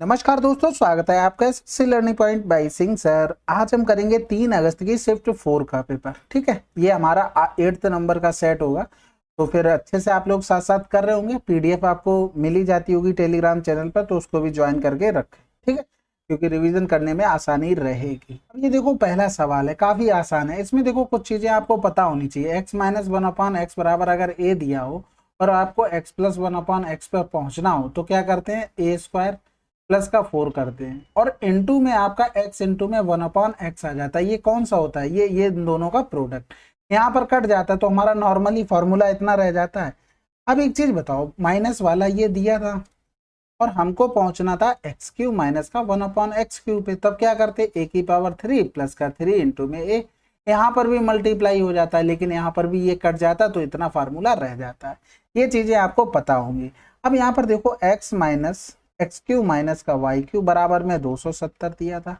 नमस्कार दोस्तों, स्वागत है आपका SSC learning point by Singh sir. आज हम करेंगे 3 अगस्त की शिफ्ट 4 का पेपर। ठीक है, ये हमारा 8th नंबर का सेट होगा। तो फिर अच्छे से आप लोग साथ साथ कर रहे होंगे। पीडीएफ आपको मिल ही जाती होगी टेलीग्राम चैनल पर, तो उसको भी ज्वाइन करके रखें। ठीक है, क्योंकि रिवीजन करने में आसानी रहेगी। अब ये देखो, पहला सवाल है, काफी आसान है। इसमें देखो कुछ चीजें आपको पता होनी चाहिए। x minus one upon x बराबर अगर a दिया हो और आपको x plus one upon x पर पहुंचना हो तो क्या करते हैं, a स्क्वायर प्लस का 4 करते हैं और इनटू में आपका x इनटू में 1/x आ जाता है। ये कौन सा होता है, ये इन दोनों का प्रोडक्ट। यहाँ पर कट जाता है तो हमारा नॉर्मली फॉर्मूला इतना रह जाता है। अब एक चीज बताओ, माइनस वाला ये दिया था और हमको पहुंचना था एक्स क्यूब माइनस का 1/x क्यूब पे, तब क्या करते, a की पावर 3 प्लस का 3 इंटू में a। यहाँ पर भी मल्टीप्लाई हो जाता है, लेकिन यहाँ पर भी ये कट जाता है तो इतना फार्मूला रह जाता है। ये चीजें आपको पता होंगी। अब यहाँ पर देखो, x minus x cube minus का वाई क्यूब बराबर में 270 दिया था।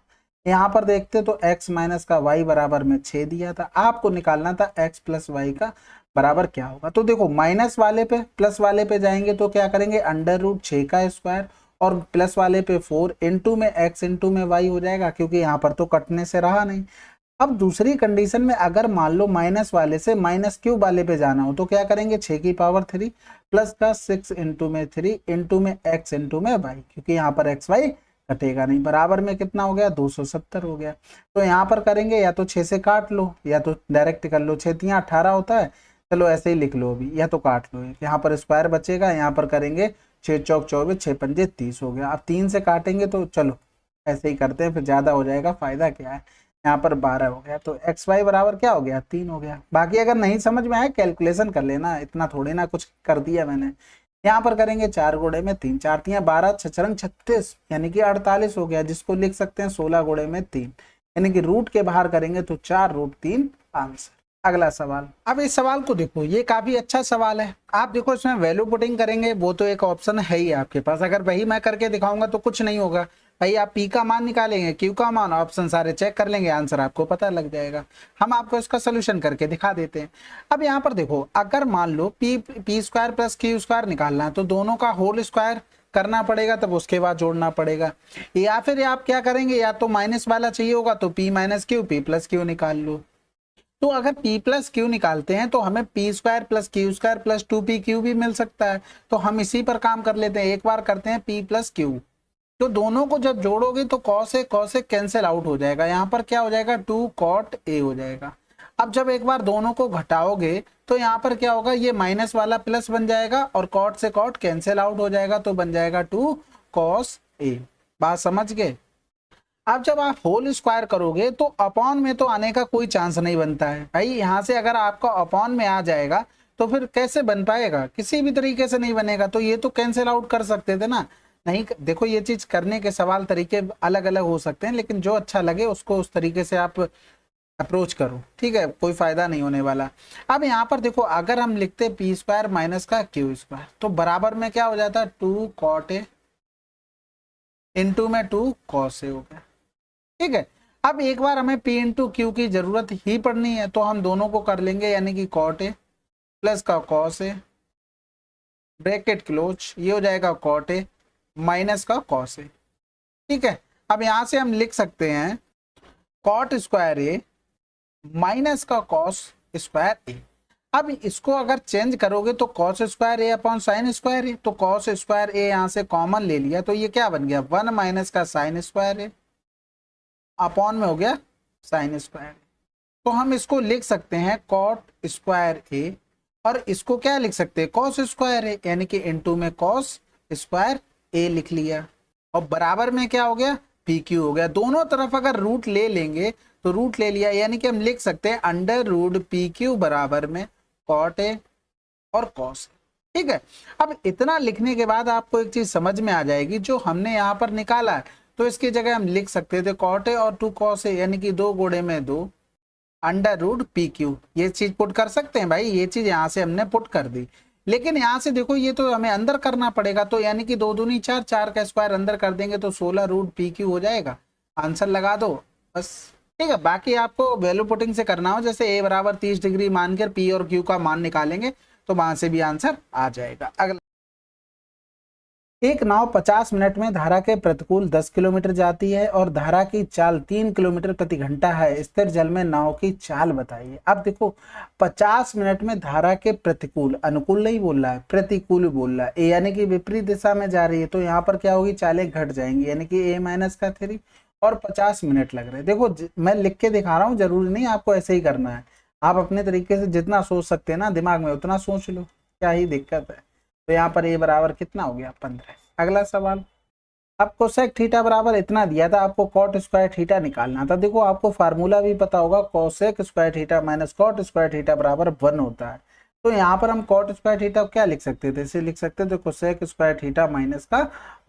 यहाँ पर देखते तो x माइनस का y बराबर में 6 दिया था। आपको निकालना था x प्लस वाई का बराबर क्या होगा। तो देखो, माइनस वाले पे प्लस वाले पे जाएंगे तो क्या करेंगे, अंडर रूट 6 का स्क्वायर और प्लस वाले पे 4 इंटू में x इंटू में y हो जाएगा, क्योंकि यहाँ पर तो कटने से रहा नहीं। अब दूसरी कंडीशन में अगर मान लो माइनस वाले से माइनस क्यूब वाले पे जाना हो तो क्या करेंगे, 6 की पावर 3 प्लस का 6 इंटू में 3 इंटू में x इंटू में y, क्योंकि यहाँ पर एक्स वाई कटेगा नहीं। बराबर में कितना हो गया, 270 हो गया। तो यहाँ पर करेंगे, या तो 6 से काट लो या तो डायरेक्ट कर लो। 6 तियां 18 होता है, चलो ऐसे ही लिख लो अभी, या तो काट लो। यहाँ पर स्क्वायर बचेगा, यहाँ पर करेंगे 6 चौक 24, 6 पंजे 30 हो गया। अब 3 से काटेंगे तो चलो ऐसे ही करते हैं, फिर ज्यादा हो जाएगा, फायदा क्या है। यहाँ पर 12 हो गया, तो एक्स वाई बराबर क्या हो गया, 3 हो गया। बाकी अगर नहीं समझ में आए कैलकुलेशन कर लेना, इतना थोड़ी ना कुछ कर दिया मैंने। यहाँ पर करेंगे 4 गुणे में 3, 4 तियां 12, 6 36 यानी कि 48 हो गया, जिसको लिख सकते हैं 16 गुणे में 3, यानी कि रूट के बाहर करेंगे तो 4√3 आंसर। अगला सवाल। अब इस सवाल को देखो, ये काफी अच्छा सवाल है। आप देखो, इसमें वैल्यू पुटिंग करेंगे, वो तो एक ऑप्शन है ही आपके पास। अगर वही मैं करके दिखाऊंगा तो कुछ नहीं होगा भाई। आप पी का मान निकालेंगे, क्यू का मान, ऑप्शन सारे चेक कर लेंगे, आंसर आपको पता लग जाएगा। हम आपको इसका सोल्यूशन करके दिखा देते हैं। अब यहाँ पर देखो, अगर मान लो p square plus q square निकालना है तो दोनों का होल स्क्वायर करना पड़ेगा, तब उसके बाद जोड़ना पड़ेगा। या फिर आप क्या करेंगे, या तो माइनस वाला चाहिए होगा तो P minus Q, P plus Q निकाल लो। तो अगर p प्लस क्यू निकालते हैं तो हमें P square plus q square plus 2pq भी मिल सकता है। तो हम इसी पर काम कर लेते हैं, एक बार करते हैं p प्लस क्यू। तो दोनों को जब जोड़ोगे तो cos ए कैंसिल आउट हो जाएगा, यहाँ पर क्या हो जाएगा, 2 cot a हो जाएगा। अब जब एक बार दोनों को घटाओगे तो यहाँ पर क्या होगा, ये माइनस वाला प्लस बन जाएगा और cot से cot कैंसिल आउट हो जाएगा, तो बन जाएगा 2 cos a। बात समझ गए। अब जब आप होल स्क्वायर करोगे तो अपॉन में तो आने का कोई चांस नहीं बनता है भाई। यहाँ से अगर आपका अपॉन में आ जाएगा तो फिर कैसे बन पाएगा, किसी भी तरीके से नहीं बनेगा। तो ये तो कैंसिल आउट कर सकते थे ना। नहीं, देखो ये चीज करने के सवाल तरीके अलग अलग हो सकते हैं, लेकिन जो अच्छा लगे उसको उस तरीके से आप अप्रोच करो। ठीक है, कोई फायदा नहीं होने वाला। अब यहाँ पर देखो, अगर हम लिखते पी स्क्वायर माइनस का क्यू स्क्वायर तो बराबर में क्या हो जाता है, 2 cot a इंटू में 2 cos a हो गया। ठीक है, अब एक बार हमें P इंटू क्यू की जरूरत ही पड़नी है तो हम दोनों को कर लेंगे, यानी कि cot a प्लस का cos a ब्रैकेट क्लोज, ये हो जाएगा cot a माइनस का cos a। ठीक है, अब यहां से हम लिख सकते हैं cot स्क्वायर a माइनस का cos स्क्वायर a। अब इसको अगर चेंज करोगे तो cos square a upon sine square a, तो cos स्क्वायर a यहां से कॉमन ले लिया तो ये क्या बन गया, 1 माइनस का साइन स्क्वायर a अपॉन में हो गया साइन स्क्वायर। तो हम इसको लिख सकते हैं cot स्क्वायर a और इसको क्या लिख सकते हैं, cos स्क्वायर a, यानी कि इनटू में cos स्क्वायर a लिख लिया और बराबर में क्या हो गया, pq हो गया। दोनों तरफ अगर रूट ले लेंगे तो रूट ले लिया, यानी कि हम लिख सकते हैं अंडर रूट pq बराबर में cot a और cos a। ठीक है, अब इतना लिखने के बाद आपको एक चीज समझ में आ जाएगी, जो हमने यहाँ पर निकाला है तो इसकी जगह हम लिख सकते थे cot a और 2 cos a, यानी कि 2 गुणे में 2 अंडर रूट पी क्यू। ये चीज पुट कर सकते हैं भाई, ये चीज यहाँ से हमने पुट कर दी। लेकिन यहाँ से देखो, ये तो हमें अंदर करना पड़ेगा, तो यानी कि 2 दूनी 4, 4 का स्क्वायर अंदर कर देंगे तो 16 रूट पी क्यू हो जाएगा। आंसर लगा दो बस। ठीक है, बाकी आपको वैल्यू पुटिंग से करना हो, जैसे ए बराबर 30 डिग्री मानकर पी और क्यू का मान निकालेंगे तो वहां से भी आंसर आ जाएगा। अगला एक नाव 50 मिनट में धारा के प्रतिकूल 10 किलोमीटर जाती है और धारा की चाल 3 किलोमीटर प्रति घंटा है। स्थिर जल में नाव की चाल बताइए। अब देखो 50 मिनट में धारा के प्रतिकूल, अनुकूल नहीं बोल रहा है, प्रतिकूल बोल रहा है, यानी कि विपरीत दिशा में जा रही है, तो यहाँ पर क्या होगी, चालें घट जाएंगी, यानी कि ए माइनस का 3 और 50 मिनट लग रहे हैं। देखो मैं लिख के दिखा रहा हूँ, जरूरी नहीं आपको ऐसे ही करना है, आप अपने तरीके से जितना सोच सकते हैं ना दिमाग में उतना सोच लो, क्या ही दिक्कत है। तो यहाँ पर ए बराबर कितना हो गया, 15। अगला सवाल, आपको सेक थीटा बराबर इतना दिया था, आपको कॉट स्क्वायर थीटा निकालना था। देखो आपको फार्मूला भी पता होगा, cosec square theta minus cot square theta बराबर 1 होता है। तो यहाँ पर हम कॉट स्क्वायर थीटा क्या लिख सकते थे, इसे लिख सकते थे कोसेक स्क्वायर थीटा माइनस का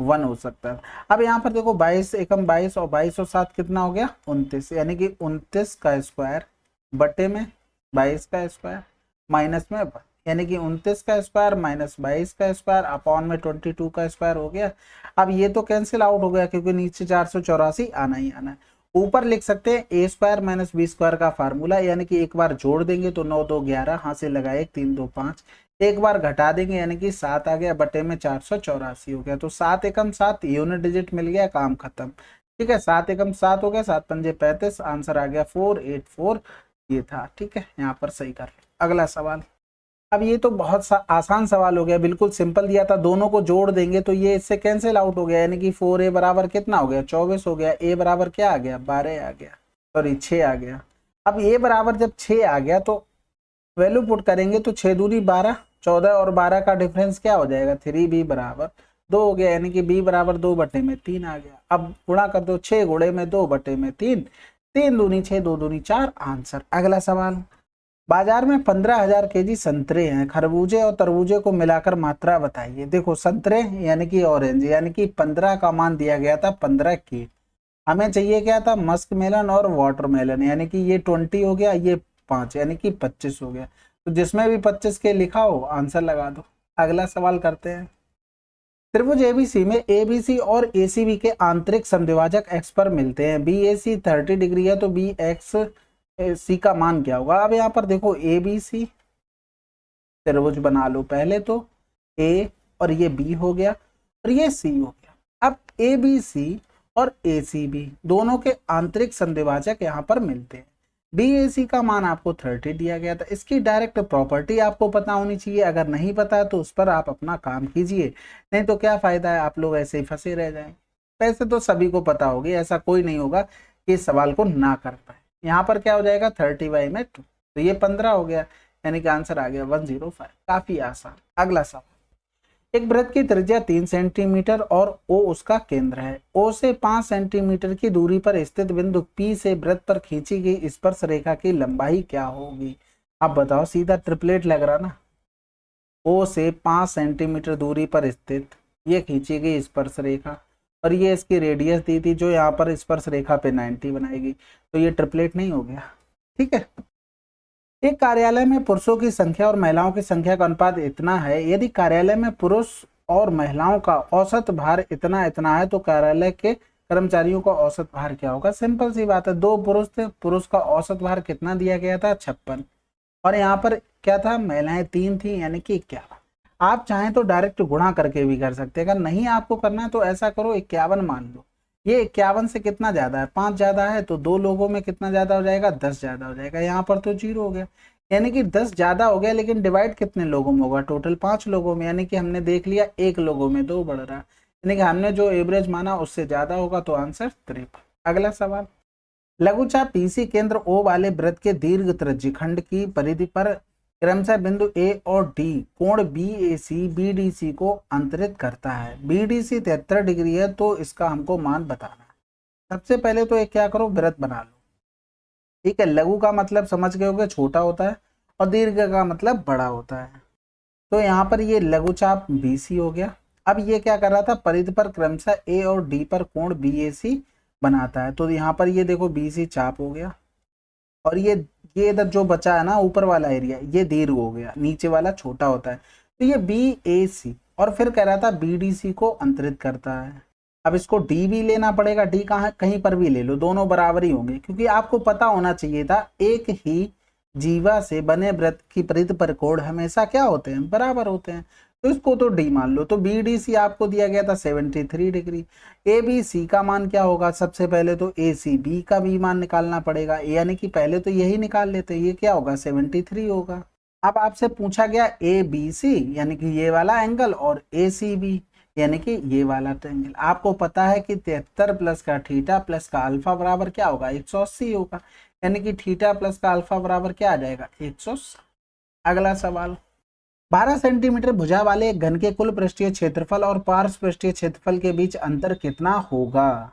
1 हो सकता है। अब यहाँ पर देखो 22 एकम 22 और 22 और 7 कितना हो गया, 29, यानी कि 29 का स्क्वायर बटे में 22 का स्क्वायर माइनस में, यानी कि 29 का स्क्वायर माइनस 22 का स्क्वायर अपॉन में 22 का स्क्वायर हो गया। अब ये तो कैंसिल आउट हो गया क्योंकि नीचे 484 आना ही आना है। ऊपर लिख सकते हैं ए स्क्वायर माइनस बी स्क्वायर का फार्मूला, यानी कि एक बार जोड़ देंगे तो 9 2 11, हाथ से लगाए 3 2 5, एक बार घटा देंगे यानी कि 7 आ गया बटे में 484 हो गया। तो 7 एकम 7 यूनिट डिजिट मिल गया, काम खत्म। ठीक है, 7 एकम 7 हो गया, 7 पंजे 35, आंसर आ गया 484, ये था। ठीक है, यहाँ पर सही कर लो। अगला सवाल, अब ये तो बहुत आसान सवाल हो गया, बिल्कुल सिंपल दिया था, दोनों को जोड़ देंगे तो ये इससे कैंसिल आउट हो गया, यानी कि 4a बराबर कितना हो गया, 24 हो गया, a बराबर क्या आ गया, 12 आ गया, सॉरी 6 आ गया। अब a बराबर जब 6 आ गया तो वैल्यू पुट करेंगे तो 6 दूनी 12, 14 और 12 का डिफरेंस क्या हो जाएगा, 3b बराबर 2 हो गया, यानी कि b बराबर 2 बटे में 3 आ गया। अब गुणा कर दो, 6 गुणे में 2 बटे में 3, 3 दूनी 6, 2 दूनी 4, आंसर। अगला सवाल, बाजार में 15,000 केजी संतरे हैं, खरबूजे और तरबूजे को मिलाकर मात्रा बताइए। देखो संतरे यानी कि ऑरेंज, यानी कि 15 का मान दिया गया था 15 की, हमें चाहिए क्या था, मस्क मेलन और वाटरमेलन, यानी कि ये 20 हो गया, ये 5 यानी कि 25 हो गया। तो जिसमें भी 25 के लिखा हो आंसर लगा दो। अगला सवाल करते हैं, त्रिभुज एबीसी में एबीसी और एसीबी के आंतरिक समद्विभाजक एक्स पर मिलते हैं। बीएसी 30 डिग्री है तो बी एक्स सी का मान क्या होगा। अब यहाँ पर देखो ए बी सी त्रिभुज बना लो, पहले तो ए और ये बी हो गया और ये सी हो गया। अब ए बी सी और ए सी बी दोनों के आंतरिक समद्विभाजक यहाँ पर मिलते हैं। बी ए सी का मान आपको 30 दिया गया था, इसकी डायरेक्ट प्रॉपर्टी आपको पता होनी चाहिए, अगर नहीं पता है तो उस पर आप अपना काम कीजिए, नहीं तो क्या फायदा है, आप लोग ऐसे ही फंसे रह जाएं। वैसे तो सभी को पता होगी, ऐसा कोई नहीं होगा कि इस सवाल को ना कर पाए। यहाँ पर क्या हो जाएगा 30/2, तो ये 15 हो गया, यानी कि आंसर आ गया 105, काफी आसान। अगला सवाल, एक वृत्त की त्रिज्या 3 सेंटीमीटर और ओ उसका केंद्र है। ओ से 5 सेंटीमीटर की दूरी पर स्थित बिंदु पी से वृत्त पर खींची गई स्पर्श रेखा की लंबाई क्या होगी। अब बताओ, सीधा ट्रिपलेट लग रहा ना, ओ से 5 सेंटीमीटर दूरी पर स्थित ये खींची गई स्पर्श रेखा और ये इसकी रेडियस दी थी जो यहाँ पर स्पर्श रेखा पे 90 बनाएगी, तो ये ट्रिपलेट नहीं हो गया। ठीक है, एक कार्यालय में पुरुषों की संख्या और महिलाओं की संख्या का अनुपात इतना है, यदि कार्यालय में पुरुष और महिलाओं का औसत भार इतना इतना है तो कार्यालय के कर्मचारियों का औसत भार क्या होगा। सिंपल सी बात है, 2 पुरुष थे, पुरुष का औसत भार कितना दिया गया था 56, और यहाँ पर क्या था, महिलाएं 3 थी, यानी कि 51। आप चाहें तो डायरेक्ट गुणा करके भी कर सकते हैं, अगर नहीं आपको करना है तो ऐसा करो 51 मान लो, ये 51 से कितना ज्यादा है, 5 ज्यादा है, तो 2 लोगों में कितना ज्यादा हो जाएगा, 10 ज्यादा हो जाएगा। यहाँ पर तो 0 हो गया, यानी कि 10 ज्यादा हो गया, लेकिन डिवाइड कितने लोगों में होगा, टोटल 5 लोगों में, यानी कि हमने देख लिया 1 लोगों में 2 बढ़ रहा, यानी कि हमने जो एवरेज माना उससे ज्यादा होगा, तो आंसर 53। अगला सवाल, लघुचाप पीसी केंद्र ओ वाले वृत्त के दीर्घ त्रिज्यखंड की परिधि पर क्रमशः बिंदु ए और डी कोण बीएसी बीडीसी को अंतरित करता है। बीडीसी 73 डिग्री है, तो इसका हमको मान बताना है। सबसे पहले तो एक क्या करो, वृत्त बना लो। ठीक है, लघु का मतलब समझ गए होगे, छोटा होता है, और दीर्घ का मतलब बड़ा होता है। तो यहाँ पर ये लघुचाप बीसी हो गया। अब ये क्या कर रहा था, परिधि पर क्रमशः ए और डी पर कोण बीएसी बनाता है, तो यहाँ पर ये देखो बीसी चाप हो गया, और ये इधर जो बचा है ना ऊपर वाला एरिया, ये दीर्घ हो गया, नीचे वाला छोटा होता है, तो ये बी ए सी, और फिर कह रहा था बी डी सी को अंतरित करता है। अब इसको डी भी लेना पड़ेगा, डी कहाँ कहीं पर भी ले लो, दोनों बराबर ही होंगे, क्योंकि आपको पता होना चाहिए था एक ही जीवा से बने वृत्त की परिधि पर कोण हमेशा क्या होते हैं, बराबर होते हैं। तो इसको तो डी मान लो। तो बी डी सी आपको दिया गया था 73 डिग्री। ए बी सी का मान क्या होगा, सबसे पहले तो ए सी बी का भी मान निकालना पड़ेगा, यानी कि पहले तो यही निकाल लेते, ये क्या होगा 73 होगा। अब आपसे पूछा गया ए बी सी यानी कि ये वाला एंगल और ए सी बी यानी कि ये वाला ट्रायंगल। आपको पता है कि 73 प्लस का थीटा प्लस का अल्फा बराबर क्या होगा 180 होगा, यानी कि थीटा प्लस का अल्फा बराबर क्या आ जाएगा 180। अगला सवाल, 12 सेंटीमीटर भुजा वाले एक घन के कुल पृष्ठीय क्षेत्रफल और पार्श्व पृष्ठीय क्षेत्रफल के बीच अंतर कितना होगा।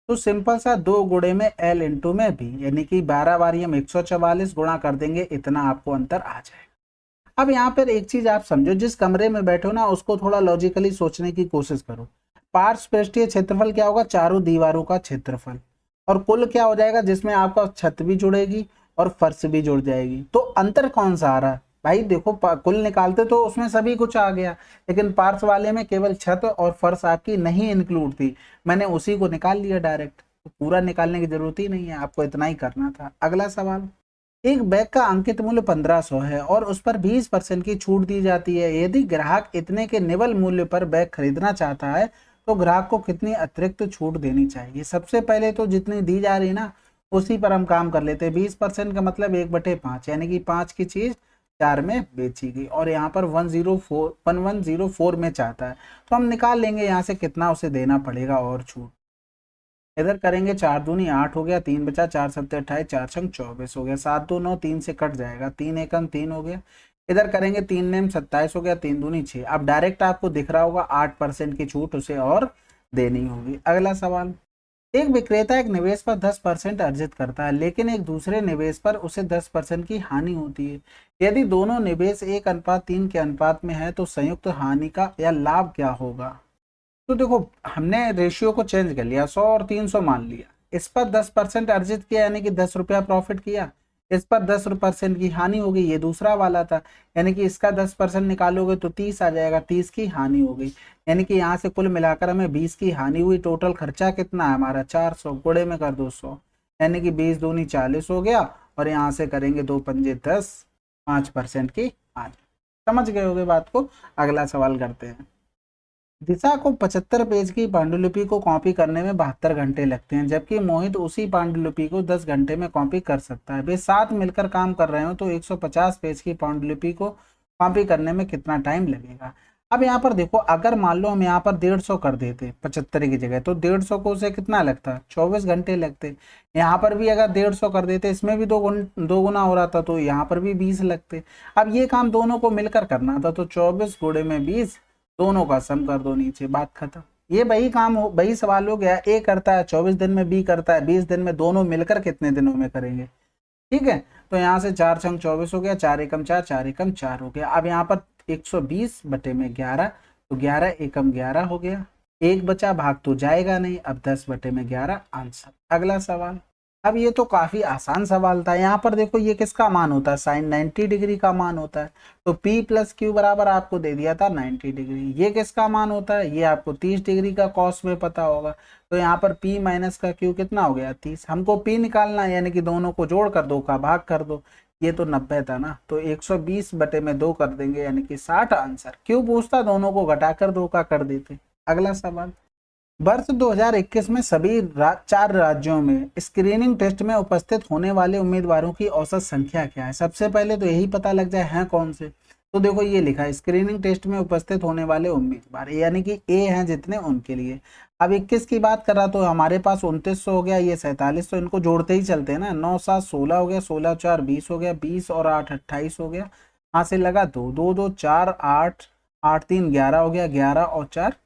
तो सिंपल सा 2 गुणे में एल इंटू में बी, यानी कि 12 बार हम 144 गुणा कर देंगे, इतना आपको अंतर आ जाएगा। अब यहाँ पर एक चीज आप समझो, जिस कमरे में बैठो ना उसको थोड़ा लॉजिकली सोचने की कोशिश करो। पार्श्व पृष्ठीय क्षेत्रफल क्या होगा, चारों दीवारों का क्षेत्रफल, और कुल क्या हो जाएगा जिसमें आपका छत भी जुड़ेगी और फर्श भी जुड़ जाएगी। तो अंतर कौन सा आ रहा है भाई, देखो कुल निकालते तो उसमें सभी कुछ आ गया, लेकिन पार्श्व वाले में केवल छत और फर्श आपकी नहीं इंक्लूड थी, मैंने उसी को निकाल लिया डायरेक्ट। तो पूरा निकालने की जरूरत ही नहीं है, आपको इतना ही करना था। अगला सवाल, एक बैग का अंकित मूल्य 1500 है और उस पर 20% की छूट दी जाती है। यदि ग्राहक इतने के निवल मूल्य पर बैग खरीदना चाहता है तो ग्राहक को कितनी अतिरिक्त छूट देनी चाहिए। सबसे पहले तो जितनी दी जा रही ना उसी पर हम काम कर लेते हैं। 20% का मतलब 1/5, यानी कि 5 की चीज 4 में बेची गई, और यहाँ पर 1104 में चाहता है, तो हम निकाल लेंगे यहाँ से कितना उसे देना पड़ेगा और छूट। इधर करेंगे 4 दूनी 8 हो गया, 3 बचा, 4 सत्ते 28, 4 छंग 24 हो गया, 7 2 9, 3 से कट जाएगा, 3 एकम 3 हो गया। इधर करेंगे 3 नेम 27 हो गया, 3 दूनी 6। अब डायरेक्ट आपको दिख रहा होगा 8% की छूट उसे और देनी होगी। अगला सवाल, एक विक्रेता एक निवेश पर 10% अर्जित करता है, लेकिन एक दूसरे निवेश पर उसे 10% की हानि होती है। यदि दोनों निवेश 1:3 के अनुपात में है तो संयुक्त हानि का या लाभ क्या होगा। तो देखो हमने रेशियो को चेंज कर लिया, 100 और 300 मान लिया। इस पर 10% अर्जित किया यानी कि 10 रुपया प्रॉफिट किया, इस पर 10% की हानि हो गई, ये दूसरा वाला था, यानी कि इसका 10% निकालोगे तो 30 आ जाएगा, 30 की हानि हो गई, यानी कि यहाँ से कुल मिलाकर हमें 20 की हानि हुई। टोटल खर्चा कितना है हमारा 400, गुणे में कर दो 100, यानी कि 20 दूनी 40 हो गया, और यहाँ से करेंगे 2 पंजे 10, 5% की हानि। समझ गए होगे बात को। अगला सवाल करते हैं। दिशा को 75 पेज की पांडुलिपि को कॉपी करने में 72 घंटे लगते हैं, जबकि मोहित उसी पांडुलिपि को 10 घंटे में कॉपी कर सकता है। वे साथ मिलकर काम कर रहे हो तो 150 पेज की पांडुलिपि को कॉपी करने में कितना टाइम लगेगा। अब यहाँ पर देखो, अगर मान लो हम यहाँ पर 150 कर देते 75 की जगह, तो 150 को उसे कितना लगता, 24 घंटे लगते। यहाँ पर भी अगर 150 कर देते, इसमें भी 2 गुना हो रहा था, तो यहाँ पर भी 20 लगते। अब ये काम दोनों को मिलकर करना था, तो 24 गुणे में 20, दोनों का सम कर दो नीचे, बात खत्म। ये वही काम हो, वही सवाल हो गया। ए करता है 24 दिन में, बी करता है 20 दिन में, दोनों मिलकर कितने दिनों में करेंगे। ठीक है, तो यहाँ से 4 छंग 24 हो गया, 4 एकम 4, 4 एकम 4 हो गया। अब यहाँ पर 120 बटे में 11, तो 11 एकम 11 हो गया, एक बचा, भाग तो जाएगा नहीं। अब 10 बटे में 11 आंसर। अगला सवाल, अब ये तो काफी आसान सवाल था। यहाँ पर देखो ये किसका मान होता है, साइन 90 डिग्री का मान होता है, तो P प्लस क्यू बराबर आपको दे दिया था 90 डिग्री। ये किसका मान होता है, ये आपको 30 डिग्री का कॉस में पता होगा, तो यहाँ पर P माइनस का क्यू कितना हो गया 30। हमको P निकालना है, यानी कि दोनों को जोड़ कर 2 का भाग कर दो, ये तो 90 था ना, तो 120 बटे में 2 कर देंगे, यानी कि 60 आंसर। क्यों पूछता, दोनों को घटाकर 2 का कर देते। अगला सवाल, वर्ष 2021 में सभी 4 राज्यों में स्क्रीनिंग टेस्ट में उपस्थित होने वाले उम्मीदवारों की औसत संख्या क्या है। सबसे पहले तो यही पता लग जाए हैं कौन से। तो देखो ये लिखा है स्क्रीनिंग टेस्ट में उपस्थित होने वाले उम्मीदवार, यानी कि ए हैं जितने उनके लिए। अब 21 की बात कर रहा तो हमारे पास 2900 हो गया, ये 47, तो इनको जोड़ते ही चलते हैं ना, 9 7 16 हो गया, 16 4 20 हो गया, 20 और 8 28 हो गया, यहाँ से लगा 2 2 2 4 8 8 3 11 हो गया, 11 और 4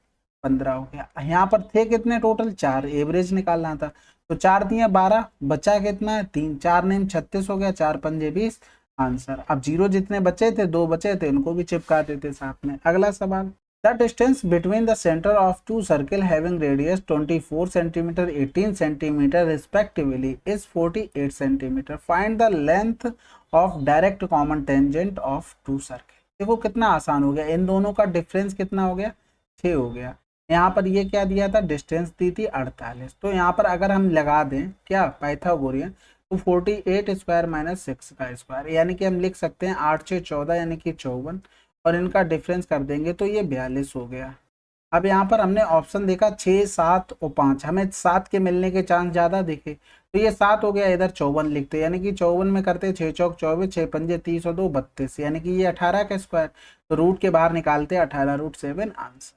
15 हो गया। यहाँ पर थे कितने टोटल 4, एवरेज निकालना था, तो 4 दिए 12, बचा कितना है 3, 4 नेम 36 हो गया, 4 पंजे 20 आंसर। अब 0 जितने बचे थे 2 बचे थे, उनको भी चिपका देते साथ में। अगला सवाल, the distance between the centre of 2 circle having radius 24 centimetre 18 centimetre respectively is 48 centimetre. Find the length of direct common tangent of 2 circle. देखो कितना आसान हो गया, इन दोनों का डिफरेंस कितना हो गया 6 हो गया। यहाँ पर ये क्या दिया था, डिस्टेंस दी थी 48, तो यहाँ पर अगर हम लगा दें क्या पाइथागोरियन, तो 48 स्क्वायर माइनस 6 का स्क्वायर, यानी कि हम लिख सकते हैं 8 6 14 यानी कि 54, और इनका डिफरेंस कर देंगे तो ये 42 हो गया। अब यहाँ पर हमने ऑप्शन देखा 6, 7 और 5, हमें 7 के मिलने के चांस ज़्यादा दिखे, तो ये 7 हो गया, इधर 54 लिखते, यानी कि 54 में करते 6 चौक 24, 6 पंजे 30 और 2 32, यानी कि ये 18 का स्क्वायर, तो रूट के बाहर निकालते 18√7 आंसर।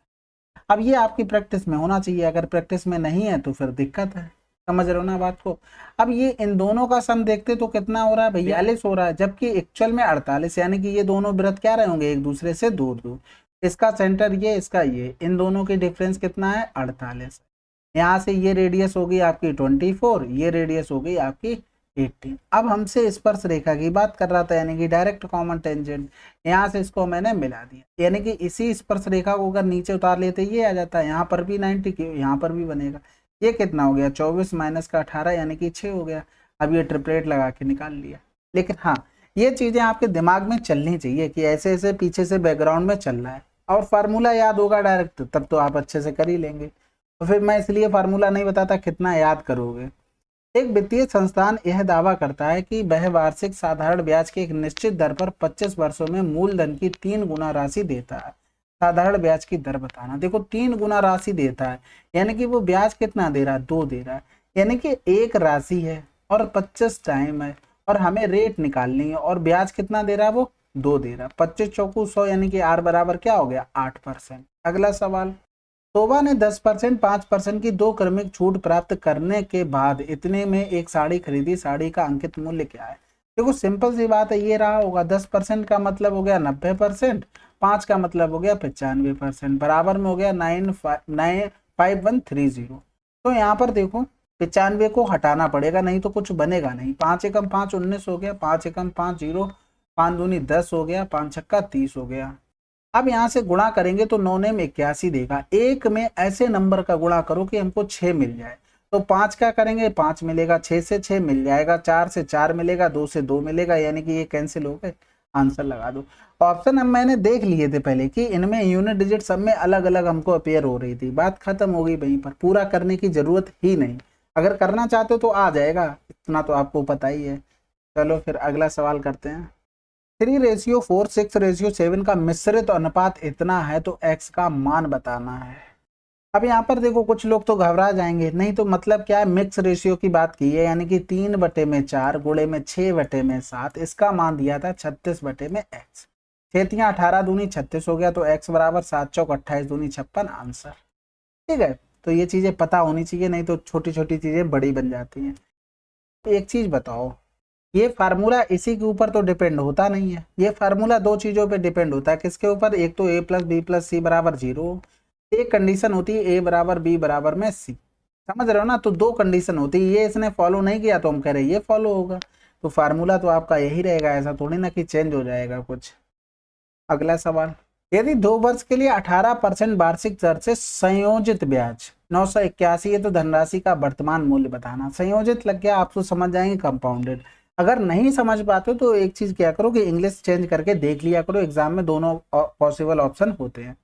अब ये आपकी प्रैक्टिस में होना चाहिए, अगर प्रैक्टिस में नहीं है तो फिर दिक्कत है, समझ रहे हो ना बात को। अब ये इन दोनों का सम देखते तो कितना हो रहा है भैया, 42 हो रहा है, जबकि एक्चुअल में 48, यानी कि ये दोनों वृत्त क्या रहे होंगे, एक दूसरे से दूर दूर, इसका सेंटर ये, इसका ये, इन दोनों की डिफरेंस कितना है 48। यहाँ से ये रेडियस होगी आपकी 24, ये रेडियस हो गई आपकी 18। अब हमसे स्पर्श रेखा की बात कर रहा था, यानी कि डायरेक्ट कॉमन टेंजेंट, यहाँ से इसको मैंने मिला दिया, यानी कि इसी स्पर्श रेखा को अगर नीचे उतार लेते ये आ जाता है, यहाँ पर भी 90 की, यहाँ पर भी बनेगा, ये कितना हो गया 24 माइनस का 18, यानी कि 6 हो गया। अब ये ट्रिपलेट लगा के निकाल लिया। लेकिन हाँ, ये चीज़ें आपके दिमाग में चलनी चाहिए कि ऐसे ऐसे पीछे से बैकग्राउंड में चल रहा है, और फार्मूला याद होगा डायरेक्ट, तब तो आप अच्छे से कर ही लेंगे। तो फिर मैं इसलिए फार्मूला नहीं बताता कितना याद करोगे। एक वित्तीय संस्थान यह दावा करता है कि वह वार्षिक साधारण ब्याज की एक निश्चित दर पर 25 वर्षों में मूलधन की 3 गुना राशि देता है। साधारण ब्याज की दर बताना। देखो 3 गुना राशि देता है, यानी कि वो ब्याज कितना दे रहा है, 2 दे रहा है, यानी कि एक राशि है और 25 टाइम है, और हमें रेट निकालनी है, और ब्याज कितना दे रहा है, वो 2 दे रहा है। 25 चौकू 100, यानी कि आर बराबर क्या हो गया 8%। अगला सवाल, शोभा ने 10%, 5% की 2 क्रमिक छूट प्राप्त करने के बाद इतने में एक साड़ी खरीदी, साड़ी का अंकित मूल्य क्या है। देखो सिंपल सी बात है, ये रहा होगा 10% का मतलब हो गया 90%, 5 का मतलब हो गया 95%, बराबर में हो गया 95130। तो यहाँ पर देखो 95 को हटाना पड़ेगा, नहीं तो कुछ बनेगा नहीं। 5 एकम 5 19 हो गया, 5 एकम 5 0, 5 दूनी 10 हो गया, 5 छक्का 30 हो गया। अब यहाँ से गुणा करेंगे तो 9 नेम 81 देगा। एक में ऐसे नंबर का गुणा करो कि हमको 6 मिल जाए। तो 5 का करेंगे 5 मिलेगा, 6 से 6 मिल जाएगा, 4 से 4 मिलेगा, 2 से 2 मिलेगा, यानी कि ये कैंसिल हो गए। आंसर लगा दो। ऑप्शन अब मैंने देख लिए थे पहले कि इनमें यूनिट डिजिट सब में अलग अलग हमको अपेयर हो रही थी, बात खत्म हो गई वहीं पर, पूरा करने की जरूरत ही नहीं। अगर करना चाहते हो तो आ जाएगा, इतना तो आपको पता ही है। चलो फिर अगला सवाल करते हैं। 3:4, 6:7 का मिश्रित अनुपात इतना है तो x का मान बताना है। अब यहाँ पर देखो कुछ लोग तो घबरा जाएंगे, नहीं तो मतलब क्या है, मिक्स रेशियो की बात की है, यानी कि 3/4 गुणे में 6/7, इसका मान दिया था 36/x। 6 18 दूनी 36 हो गया, तो x बराबर 7 चौक 28 दूनी 56 आंसर। ठीक है, तो ये चीजें पता होनी चाहिए, नहीं तो छोटी छोटी चीजें बड़ी बन जाती हैं। एक चीज बताओ, ये फार्मूला इसी के ऊपर तो डिपेंड होता नहीं है, ये फार्मूला 2 चीजों पे डिपेंड होता है। किसके ऊपर, एक तो a + b + c बराबर 0, एक कंडीशन होती है a बराबर b बराबर में c, समझ रहे हो ना। तो 2 कंडीशन होती है, ये इसने फॉलो नहीं किया तो हम कह रहे ये फॉलो होगा, तो फार्मूला तो आपका यही रहेगा, ऐसा थोड़ी ना कि चेंज हो जाएगा कुछ। अगला सवाल, यदि 2 वर्ष के लिए 18% वार्षिक दर से संयोजित ब्याज 981 है तो धनराशि का वर्तमान मूल्य बताना। संयोजित लग गया, आप तो समझ जाएंगे कंपाउंडेड। अगर नहीं समझ पाते तो एक चीज क्या करो कि इंग्लिश चेंज करके देख लिया करो, एग्जाम में दोनों पॉसिबल ऑप्शन होते हैं।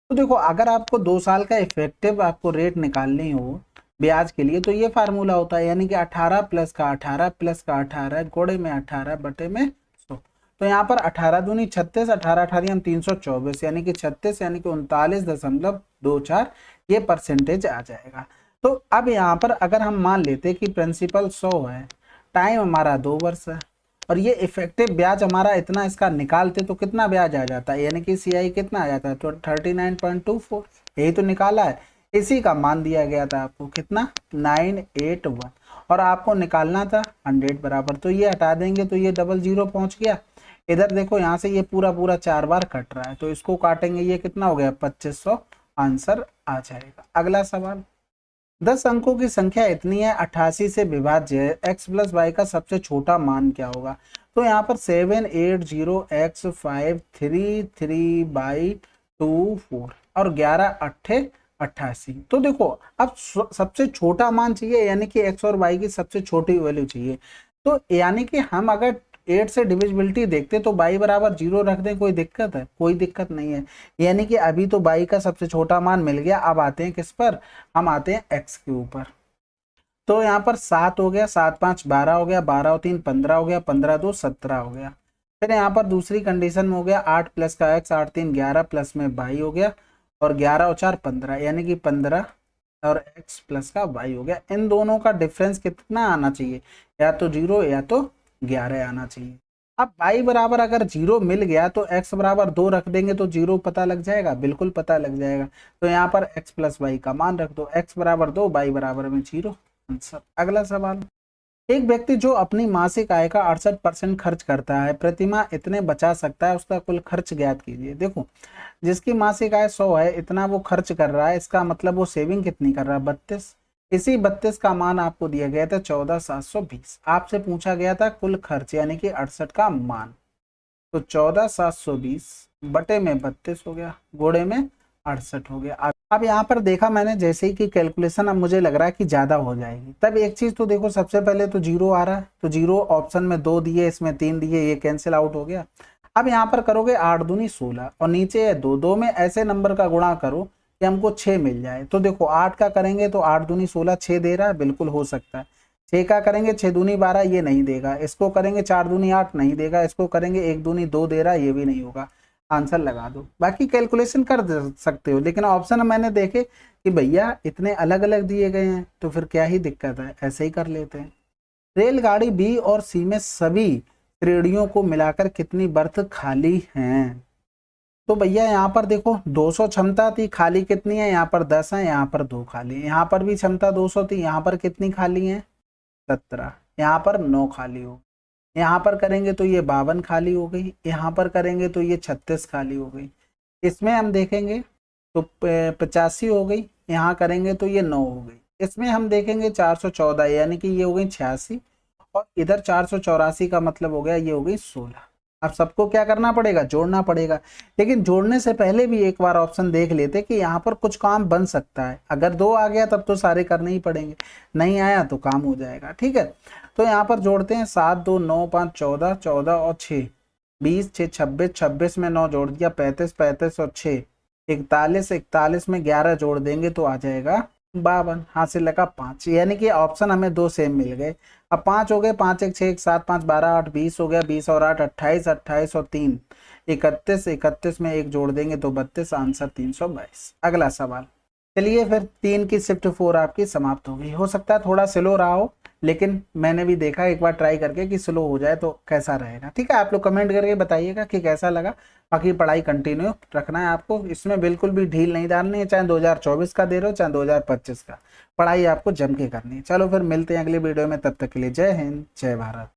तो देखो अगर आपको 2 साल का इफेक्टिव आपको रेट निकालनी हो ब्याज के लिए, तो ये फार्मूला होता है, यानी कि 18 + का 18 + का 18 गुणे में 18 बटे में 100। तो यहाँ पर 18 दूनी 36, 18 18 324, यानी कि 36, यानी कि 39.24 ये परसेंटेज आ जाएगा। तो अब यहाँ पर अगर हम मान लेते कि प्रिंसिपल 100 है, टाइम हमारा 2 वर्ष है, और ये इफेक्टिव ब्याज हमारा इतना, इसका निकालते तो कितना ब्याज आ जाता है, यानी कि CI कितना आ जाता है, तो 39.24, यही तो निकाला है, इसी का मान दिया गया था आपको, कितना 981, और आपको निकालना था 100 बराबर। तो ये हटा देंगे तो ये 00 पहुंच गया। इधर देखो यहाँ से ये पूरा पूरा 4 बार कट रहा है, तो इसको काटेंगे, ये कितना हो गया 2500, आंसर आ जाएगा। अगला सवाल, 10 अंकों की संख्या इतनी है 88 से विभाज्य x + y का सबसे छोटा मान क्या होगा। तो यहाँ पर 780x533/24 और 11 8 88। तो देखो अब सबसे छोटा मान चाहिए, यानी कि x और y की सबसे छोटी वैल्यू चाहिए। तो यानी कि हम अगर 8 से डिविजिबिलिटी देखते तो y बराबर 0 रख दें, कोई दिक्कत है, कोई दिक्कत नहीं है। यानी कि अभी तो y का सबसे छोटा मान मिल गया। अब आते हैं किस पर, हम आते हैं x के ऊपर। तो यहाँ पर 7 हो गया, 7 5 12 हो गया, 12 और 3 15 हो गया, 15 2 17 हो गया। फिर यहाँ पर दूसरी कंडीशन में हो गया 8 प्लस का x, 8 3 11 प्लस में y हो गया, और 11 और 4 15, यानी कि 15 और x प्लस का y हो गया। इन दोनों का डिफरेंस कितना आना चाहिए, या तो 0 या तो 11 आना चाहिए। अब y बराबर अगर 0 मिल गया तो x बराबर 2 रख देंगे तो 0 पता लग जाएगा, बिल्कुल पता लग जाएगा। तो यहाँ पर x प्लस वाई का मान रख दो, x बराबर 2, y बराबर में 0, आंसर। अगला सवाल, एक व्यक्ति जो अपनी मासिक आय का 68% खर्च करता है, प्रतिमाह इतने बचा सकता है, उसका कुल खर्च ज्ञात कीजिए। देखो, जिसकी मासिक आय 100 है, इतना वो खर्च कर रहा है, इसका मतलब वो सेविंग कितनी कर रहा है, 32। इसी 32 का मान आपको दिया गया था 14,720। आपसे पूछा गया था कुल खर्च यानी कि 68 का मान, तो 14,720 बटे में 32 हो गया, गोड़े में 68 हो गया। अब यहाँ पर देखा मैंने जैसे ही कि कैलकुलेशन अब मुझे लग रहा है कि ज्यादा हो जाएगी। तब एक चीज तो देखो, सबसे पहले तो 0 आ रहा है, तो 0 ऑप्शन में 2 दिए, इसमें 3 दिए, ये कैंसिल आउट हो गया। अब यहाँ पर करोगे 8 दूनी 16 और नीचे है 2, 2 में ऐसे नंबर का गुणा करो कि हमको 6 मिल जाए। तो देखो 8 का करेंगे तो 8 दूनी 16, 6 दे रहा है, बिल्कुल हो सकता है। 6 का करेंगे 6 दूनी 12, ये नहीं देगा। इसको करेंगे 4 दूनी 8, नहीं देगा। इसको करेंगे 1 दूनी 2 दे रहा है, ये भी नहीं होगा। आंसर लगा दो। बाकी कैलकुलेशन कर सकते हो, लेकिन ऑप्शन मैंने देखे कि भैया इतने अलग अलग दिए गए हैं तो फिर क्या ही दिक्कत है, ऐसे ही कर लेते हैं। रेलगाड़ी बी और सी में सभी श्रेणियों को मिलाकर कितनी बर्थ खाली हैं? तो भैया यहाँ पर देखो 200 क्षमता थी, खाली कितनी है, यहाँ पर 10 है, यहाँ पर 2 खाली है। यहाँ पर भी क्षमता 200 थी, यहाँ पर कितनी खाली है, 17। यहाँ पर 9 खाली हो। यहाँ पर करेंगे तो ये 52 खाली हो गई, यहाँ पर करेंगे तो ये 36 खाली हो गई। इसमें हम देखेंगे तो 85 हो गई, यहाँ करेंगे तो ये 9 हो गई। इसमें हम देखेंगे 414, यानी कि ये हो गई 86, और इधर 484 का मतलब हो गया ये हो गई 16। अब सबको क्या करना पड़ेगा, जोड़ना पड़ेगा। लेकिन जोड़ने से पहले भी एक बार ऑप्शन देख लेते कि यहाँ पर कुछ काम बन सकता है। अगर 2 आ गया तब तो सारे करने ही पड़ेंगे, नहीं आया तो काम हो जाएगा। ठीक है, तो यहाँ पर जोड़ते हैं 7 2 9 5 14, 14 और 6 20, 6 26, 26 में 9 जोड़ दिया 35, 35 और 6 41, 41 में 11 जोड़ देंगे तो आ जाएगा 52। हासिल लगा 5, यानी कि ऑप्शन हमें 2 सेम मिल गए। अब 5 हो गए, 5 1 6 1 7 5 12 8 20 हो गया, 20 और 8 28, 28 और 3 31, 31 में 1 जोड़ देंगे तो 32, आंसर 322। अगला सवाल, चलिए फिर 3 की शिफ्ट 4 आपकी समाप्त हो गई। हो सकता है थोड़ा स्लो रहा हो, लेकिन मैंने भी देखा एक बार ट्राई करके कि स्लो हो जाए तो कैसा रहेगा। ठीक है, आप लोग कमेंट करके बताइएगा कि कैसा लगा। बाकी पढ़ाई कंटिन्यू रखना है आपको, इसमें बिल्कुल भी ढील नहीं डालनी है, चाहे 2024 का दे रहे हो चाहे 2025 का, पढ़ाई आपको जम के करनी है। चलो फिर मिलते हैं अगली वीडियो में, तब तक के लिए जय हिंद जय भारत।